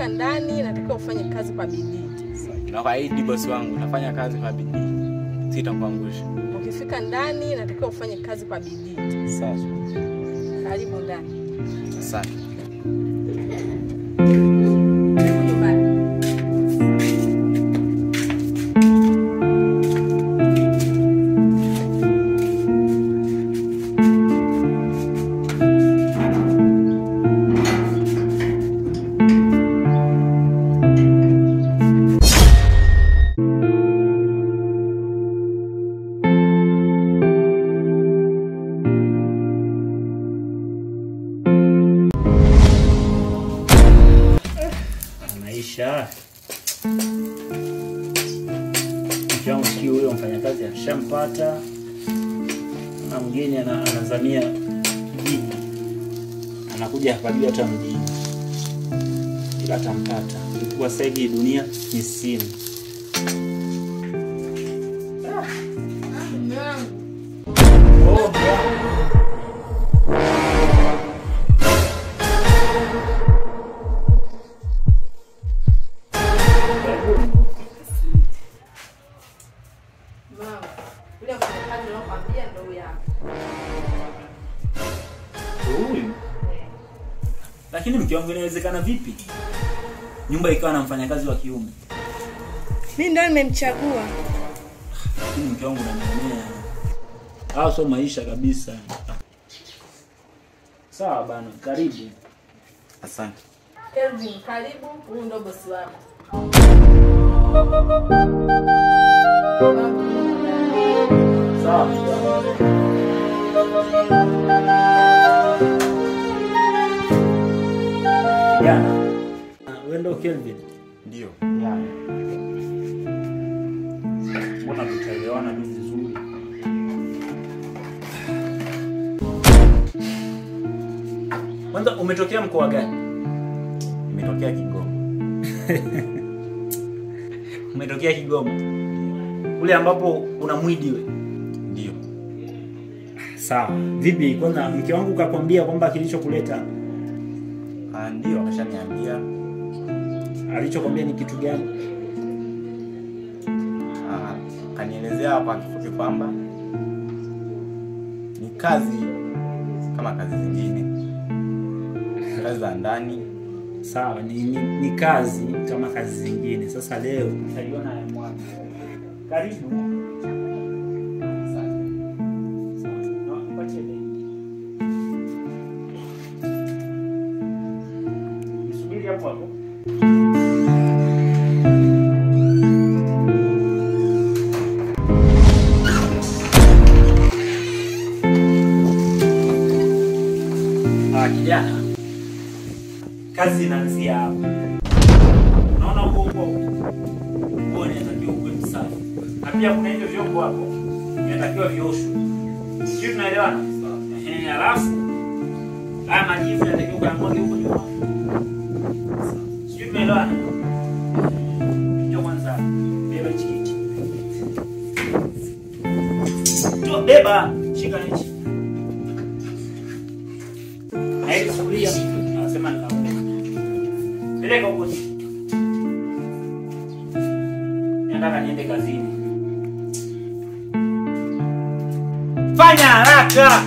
Ukifika ndani natakiwa ufanye kazi kwa bidii. Nakuahidi bosi wangu, nafanya kazi kwa bidii. Sitakuangusha. Ukifika ndani natakiwa ufanye kazi kwa bidii. Sawa. Karibu ndani. Asante. Mkiwangu kio huyo mfanyakazi alishampata na mgeni anazamia mjini, anakuja hapa bila hata mjini, bila atampata. Kwa sasa hivi dunia ni simu. Lakini mke wangu inawezekana vipi? Nyumba ikawa na mfanyakazi wa kiume. Mimi ndo nimemchagua. Lakini mke wangu ananiona. Sio maisha kabisa. Sawa bana, karibu. Asante. Kelvin, karibu. Huyu ndo bosi wako. Sawa. Jana. Wewe ndo Kelvin? Ndio. Mbona tutaelewana vizuri? Kwanza umetokea mkoa gani? Nimetokea Kigoma. Umetokea Kigoma. Kule ambapo una mwidi wewe. Ndio. Sawa. Vipi kwanza mke wangu kakwambia kwamba kilichokuleta? Ndio, akashaniambia. Alichokwambia ni kitu gani? Kanielezea kwa kifupi kwamba ni kazi kama kazi zingine. Kazi za ndani. Sawa, ni kazi kama kazi zingine. Sasa leo utaiona ya mwana. Karibu. Asante. Sawa. Na upatie leo. Nisubiri hapo hapo. Kijana, kazi inaanzia hapo. Unaona huko uone inatakiwa uwe msafi. Na pia kuna hivyo vyombo hapo inatakiwa vioshwe. Sio tunaelewana? Alafu haya majivu yanatakiwa kuyamwaga huko nyuma. Sio tunaelewana? Ndio kwanza beba chiki. Ndio beba, shika hichi. Hayo sufuria anasema nikaombe. Peleka huko. Nataka niende kazini. Fanya haraka.